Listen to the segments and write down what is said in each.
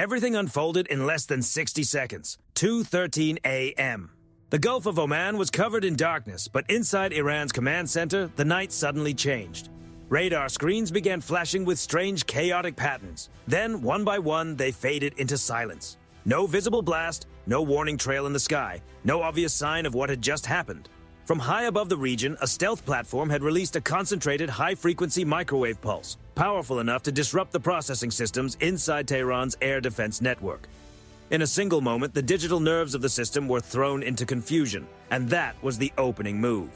Everything unfolded in less than 60 seconds, 2:13 a.m. The Gulf of Oman was covered in darkness, but inside Iran's command center, the night suddenly changed. Radar screens began flashing with strange, chaotic patterns. Then, one by one, they faded into silence. No visible blast, no warning trail in the sky, no obvious sign of what had just happened. From high above the region, a stealth platform had released a concentrated high-frequency microwave pulse, powerful enough to disrupt the processing systems inside Tehran's air defense network. In a single moment, the digital nerves of the system were thrown into confusion, and that was the opening move.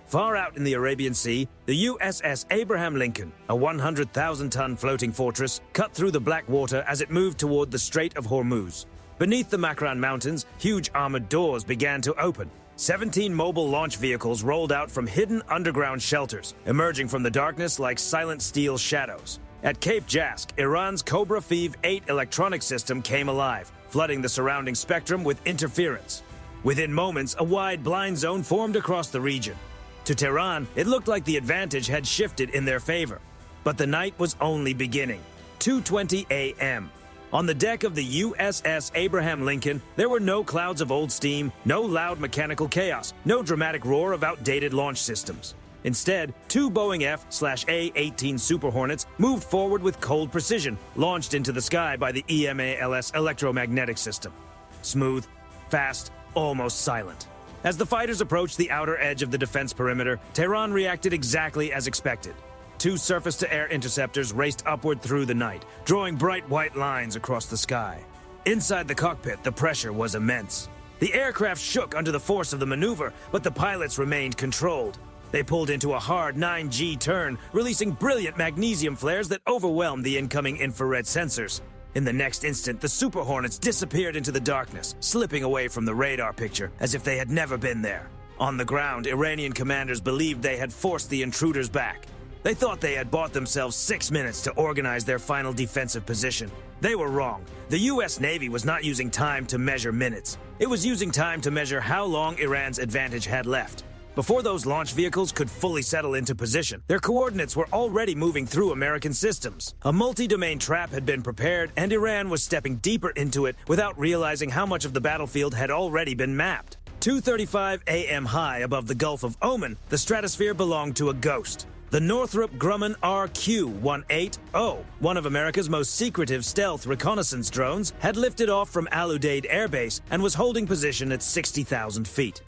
Far out in the Arabian Sea, the USS Abraham Lincoln, a 100,000-ton floating fortress, cut through the black water as it moved toward the Strait of Hormuz. Beneath the Makran Mountains, huge armored doors began to open. 17 mobile launch vehicles rolled out from hidden underground shelters, emerging from the darkness like silent steel shadows. At Cape Jask, Iran's Cobra Fev 8 electronic system came alive, flooding the surrounding spectrum with interference. Within moments, a wide blind zone formed across the region. To Tehran, it looked like the advantage had shifted in their favor. But the night was only beginning. 2:20 a.m. On the deck of the USS Abraham Lincoln, there were no clouds of old steam, no loud mechanical chaos, no dramatic roar of outdated launch systems. Instead, two Boeing F/A-18 Super Hornets moved forward with cold precision, launched into the sky by the EMALS electromagnetic system. Smooth, fast, almost silent. As the fighters approached the outer edge of the defense perimeter, Tehran reacted exactly as expected. Two surface-to-air interceptors raced upward through the night, drawing bright white lines across the sky. Inside the cockpit, the pressure was immense. The aircraft shook under the force of the maneuver, but the pilots remained controlled. They pulled into a hard 9G turn, releasing brilliant magnesium flares that overwhelmed the incoming infrared sensors. In the next instant, the Super Hornets disappeared into the darkness, slipping away from the radar picture as if they had never been there. On the ground, Iranian commanders believed they had forced the intruders back. They thought they had bought themselves 6 minutes to organize their final defensive position. They were wrong. The U.S. Navy was not using time to measure minutes. It was using time to measure how long Iran's advantage had left. Before those launch vehicles could fully settle into position, their coordinates were already moving through American systems. A multi-domain trap had been prepared, and Iran was stepping deeper into it without realizing how much of the battlefield had already been mapped. 2:35 a.m. high above the Gulf of Oman, the stratosphere belonged to a ghost. The Northrop Grumman RQ-180, one of America's most secretive stealth reconnaissance drones, had lifted off from Al Udeid Air Base and was holding position at 60,000 feet.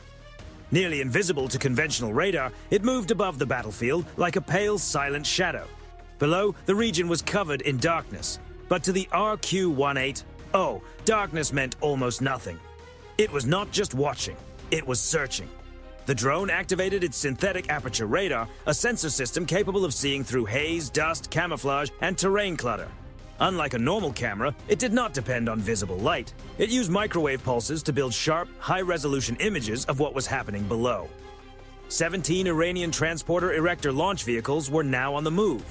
Nearly invisible to conventional radar, it moved above the battlefield like a pale, silent shadow. Below, the region was covered in darkness. But to the RQ-180, darkness meant almost nothing. It was not just watching, it was searching. The drone activated its synthetic aperture radar, a sensor system capable of seeing through haze, dust, camouflage, and terrain clutter. Unlike a normal camera, it did not depend on visible light. It used microwave pulses to build sharp, high-resolution images of what was happening below. 17 Iranian transporter erector launch vehicles were now on the move.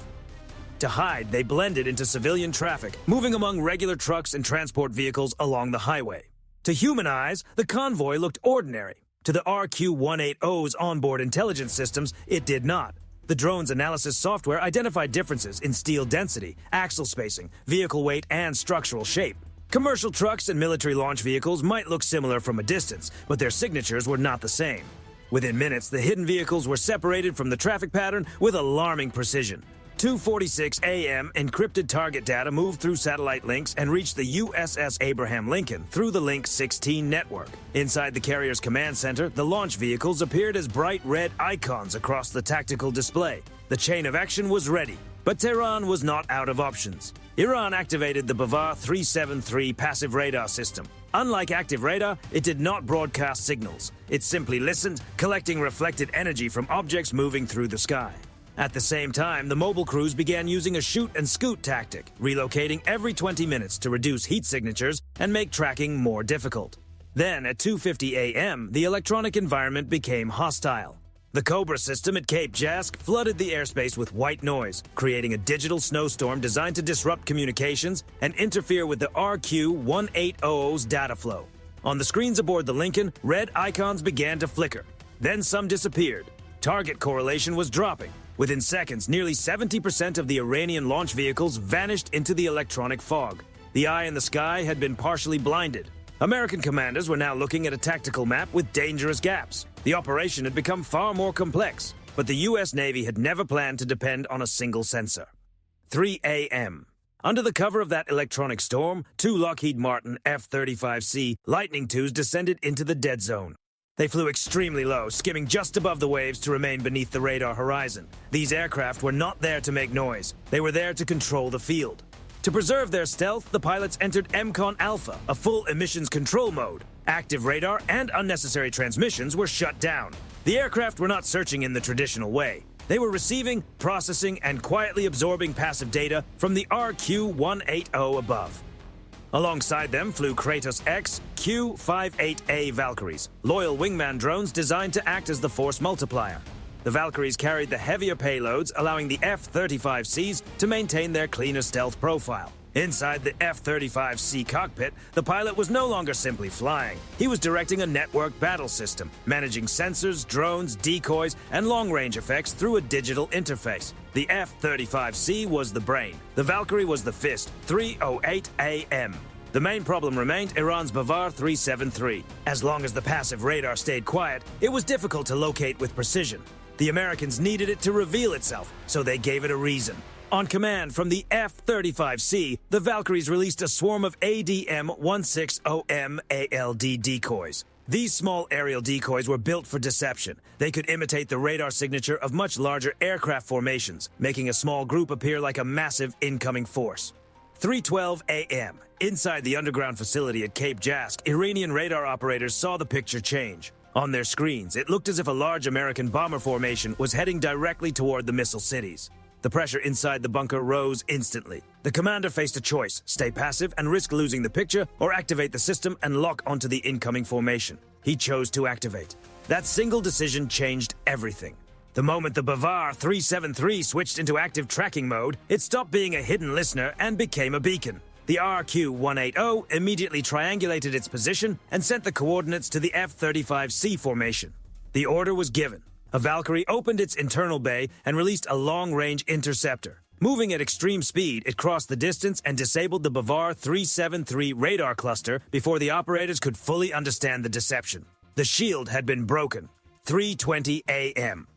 To hide, they blended into civilian traffic, moving among regular trucks and transport vehicles along the highway. To human eyes, the convoy looked ordinary. To the RQ-180's onboard intelligence systems, it did not. The drone's analysis software identified differences in steel density, axle spacing, vehicle weight, and structural shape. Commercial trucks and military launch vehicles might look similar from a distance, but their signatures were not the same. Within minutes, the hidden vehicles were separated from the traffic pattern with alarming precision. 2:46 a.m. encrypted target data moved through satellite links and reached the USS Abraham Lincoln through the Link 16 network. Inside the carrier's command center, the launch vehicles appeared as bright red icons across the tactical display. The chain of action was ready, but Tehran was not out of options. Iran activated the Bavar 373 passive radar system. Unlike active radar, it did not broadcast signals. It simply listened, collecting reflected energy from objects moving through the sky. At the same time, the mobile crews began using a shoot-and-scoot tactic, relocating every 20 minutes to reduce heat signatures and make tracking more difficult. Then, at 2:50 a.m., the electronic environment became hostile. The Cobra system at Cape Jask flooded the airspace with white noise, creating a digital snowstorm designed to disrupt communications and interfere with the RQ-180's data flow. On the screens aboard the Lincoln, red icons began to flicker. Then some disappeared. Target correlation was dropping. Within seconds, nearly 70% of the Iranian launch vehicles vanished into the electronic fog. The eye in the sky had been partially blinded. American commanders were now looking at a tactical map with dangerous gaps. The operation had become far more complex, but the U.S. Navy had never planned to depend on a single sensor. 3 a.m. Under the cover of that electronic storm, 2 Lockheed Martin F-35C Lightning IIs descended into the dead zone. They flew extremely low, skimming just above the waves to remain beneath the radar horizon. These aircraft were not there to make noise. They were there to control the field. To preserve their stealth, the pilots entered MCON Alpha, a full emissions control mode. Active radar and unnecessary transmissions were shut down. The aircraft were not searching in the traditional way. They were receiving, processing, and quietly absorbing passive data from the RQ-180 above. Alongside them flew Kratos X Q-58A Valkyries, loyal wingman drones designed to act as the force multiplier. The Valkyries carried the heavier payloads, allowing the F-35Cs to maintain their cleaner stealth profile. Inside the F-35C cockpit, the pilot was no longer simply flying. He was directing a networked battle system, managing sensors, drones, decoys, and long-range effects through a digital interface. The F-35C was the brain. The Valkyrie was the fist. 3:08 a.m. The main problem remained Iran's Bavar 373. As long as the passive radar stayed quiet, it was difficult to locate with precision. The Americans needed it to reveal itself, so they gave it a reason. On command from the F-35C, the Valkyries released a swarm of ADM-160M ALD decoys. These small aerial decoys were built for deception. They could imitate the radar signature of much larger aircraft formations, making a small group appear like a massive incoming force. 3:12 a.m. Inside the underground facility at Cape Jask, Iranian radar operators saw the picture change. On their screens, it looked as if a large American bomber formation was heading directly toward the missile cities. The pressure inside the bunker rose instantly. The commander faced a choice: stay passive and risk losing the picture, or activate the system and lock onto the incoming formation. He chose to activate. That single decision changed everything. The moment the Bavar 373 switched into active tracking mode, it stopped being a hidden listener and became a beacon. The RQ-180 immediately triangulated its position and sent the coordinates to the F-35C formation. The order was given. A Valkyrie opened its internal bay and released a long-range interceptor. Moving at extreme speed, it crossed the distance and disabled the Bavar 373 radar cluster before the operators could fully understand the deception. The shield had been broken. 3:20 a.m.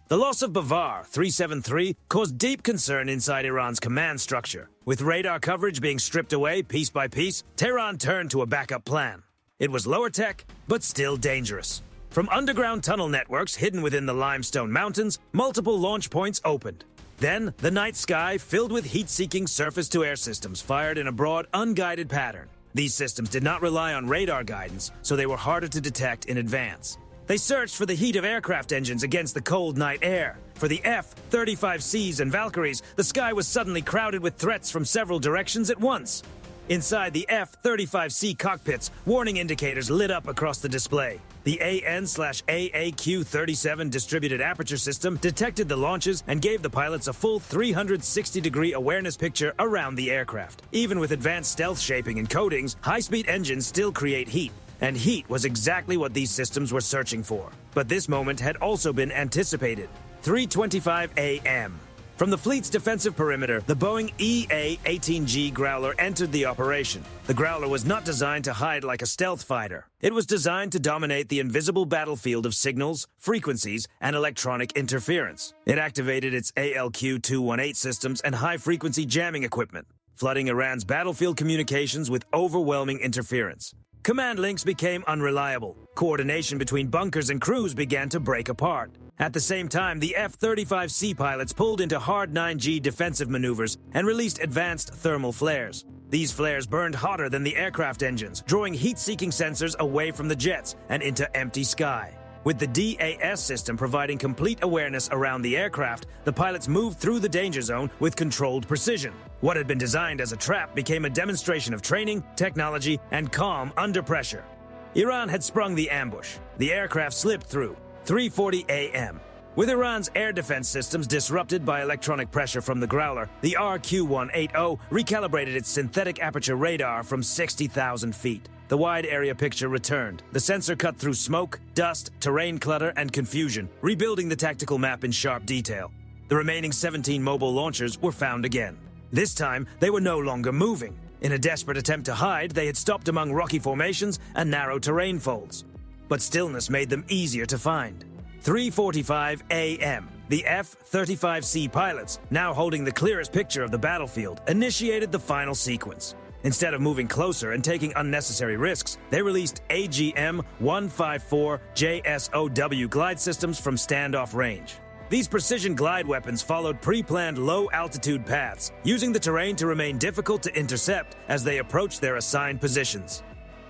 The loss of Bavar 373 caused deep concern inside Iran's command structure. With radar coverage being stripped away piece by piece, Tehran turned to a backup plan. It was lower tech, but still dangerous. From underground tunnel networks hidden within the limestone mountains, multiple launch points opened. Then, the night sky filled with heat-seeking surface-to-air systems fired in a broad, unguided pattern. These systems did not rely on radar guidance, so they were harder to detect in advance. They searched for the heat of aircraft engines against the cold night air. For the F-35Cs and Valkyries, the sky was suddenly crowded with threats from several directions at once. Inside the F-35C cockpits, warning indicators lit up across the display. The AN/AAQ-37 distributed aperture system detected the launches and gave the pilots a full 360-degree awareness picture around the aircraft. Even with advanced stealth shaping and coatings, high-speed engines still create heat. And heat was exactly what these systems were searching for. But this moment had also been anticipated. 3:25 a.m. From the fleet's defensive perimeter, the Boeing EA-18G Growler entered the operation. The Growler was not designed to hide like a stealth fighter. It was designed to dominate the invisible battlefield of signals, frequencies, and electronic interference. It activated its ALQ-218 systems and high-frequency jamming equipment, flooding Iran's battlefield communications with overwhelming interference. Command links became unreliable. Coordination between bunkers and crews began to break apart. At the same time, the F-35C pilots pulled into hard 9G defensive maneuvers and released advanced thermal flares. These flares burned hotter than the aircraft engines, drawing heat-seeking sensors away from the jets and into empty sky. With the DAS system providing complete awareness around the aircraft, the pilots moved through the danger zone with controlled precision. What had been designed as a trap became a demonstration of training, technology, and calm under pressure. Iran had sprung the ambush. The aircraft slipped through. 3:40 a.m. With Iran's air defense systems disrupted by electronic pressure from the Growler, the RQ-180 recalibrated its synthetic aperture radar from 60,000 feet. The wide area picture returned. The sensor cut through smoke, dust, terrain clutter, and confusion, rebuilding the tactical map in sharp detail. The remaining 17 mobile launchers were found again. This time, they were no longer moving. In a desperate attempt to hide, they had stopped among rocky formations and narrow terrain folds. But stillness made them easier to find. 3:45 a.m., the F-35C pilots, now holding the clearest picture of the battlefield, initiated the final sequence. Instead of moving closer and taking unnecessary risks, they released AGM-154 JSOW glide systems from standoff range. These precision glide weapons followed pre-planned low-altitude paths, using the terrain to remain difficult to intercept as they approached their assigned positions.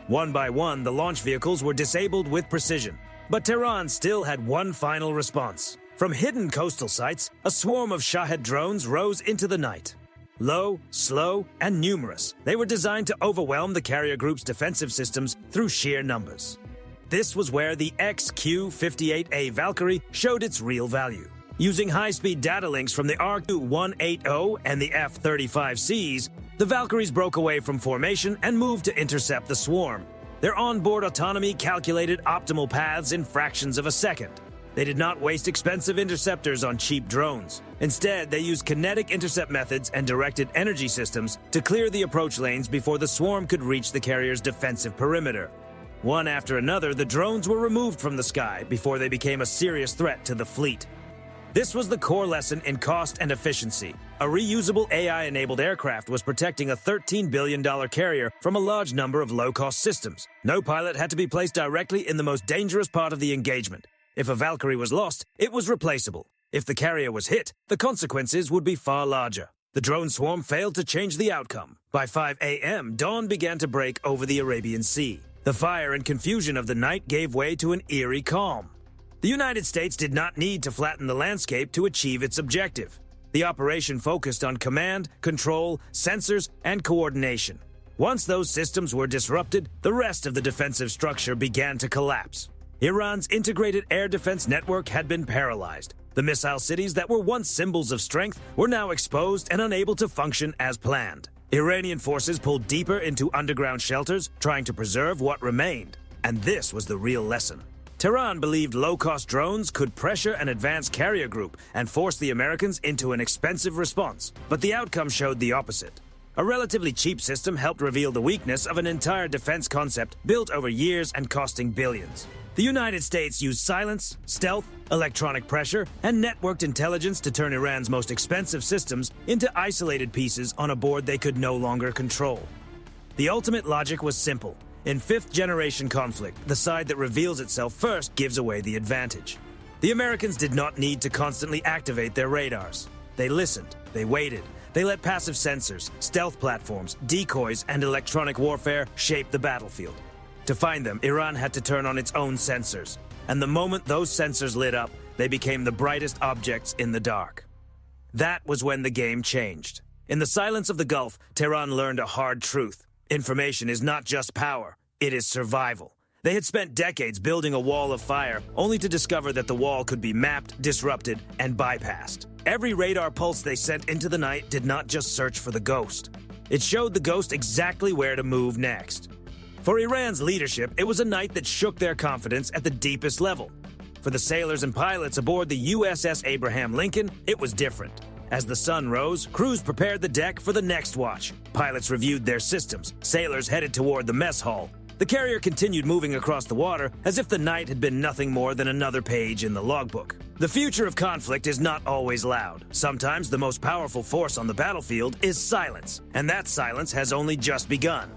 One by one, the launch vehicles were disabled with precision. But Tehran still had one final response. From hidden coastal sites, a swarm of Shahed drones rose into the night. Low, slow, and numerous, they were designed to overwhelm the carrier group's defensive systems through sheer numbers. This was where the XQ-58A Valkyrie showed its real value. Using high-speed data links from the RQ-180 and the F-35Cs, the Valkyries broke away from formation and moved to intercept the swarm. Their onboard autonomy calculated optimal paths in fractions of a second. They did not waste expensive interceptors on cheap drones. Instead, they used kinetic intercept methods and directed energy systems to clear the approach lanes before the swarm could reach the carrier's defensive perimeter. One after another, the drones were removed from the sky before they became a serious threat to the fleet. This was the core lesson in cost and efficiency. A reusable AI-enabled aircraft was protecting a $13 billion carrier from a large number of low-cost systems. No pilot had to be placed directly in the most dangerous part of the engagement. If a Valkyrie was lost, it was replaceable. If the carrier was hit, the consequences would be far larger. The drone swarm failed to change the outcome. By 5 a.m., dawn began to break over the Arabian Sea. The fire and confusion of the night gave way to an eerie calm. The United States did not need to flatten the landscape to achieve its objective. The operation focused on command, control, sensors, and coordination. Once those systems were disrupted, the rest of the defensive structure began to collapse. Iran's integrated air defense network had been paralyzed. The missile cities that were once symbols of strength were now exposed and unable to function as planned. Iranian forces pulled deeper into underground shelters, trying to preserve what remained. And this was the real lesson. Tehran believed low-cost drones could pressure an advanced carrier group and force the Americans into an expensive response. But the outcome showed the opposite. A relatively cheap system helped reveal the weakness of an entire defense concept built over years and costing billions. The United States used silence, stealth, electronic pressure, and networked intelligence to turn Iran's most expensive systems into isolated pieces on a board they could no longer control. The ultimate logic was simple. In fifth-generation conflict, the side that reveals itself first gives away the advantage. The Americans did not need to constantly activate their radars. They listened, they waited, they let passive sensors, stealth platforms, decoys, and electronic warfare shape the battlefield. To find them, Iran had to turn on its own sensors. And the moment those sensors lit up, they became the brightest objects in the dark. That was when the game changed. In the silence of the Gulf, Tehran learned a hard truth. Information is not just power, it is survival. They had spent decades building a wall of fire, only to discover that the wall could be mapped, disrupted, and bypassed. Every radar pulse they sent into the night did not just search for the ghost. It showed the ghost exactly where to move next. For Iran's leadership, it was a night that shook their confidence at the deepest level. For the sailors and pilots aboard the USS Abraham Lincoln, it was different. As the sun rose, crews prepared the deck for the next watch. Pilots reviewed their systems. Sailors headed toward the mess hall. The carrier continued moving across the water as if the night had been nothing more than another page in the logbook. The future of conflict is not always loud. Sometimes the most powerful force on the battlefield is silence, and that silence has only just begun.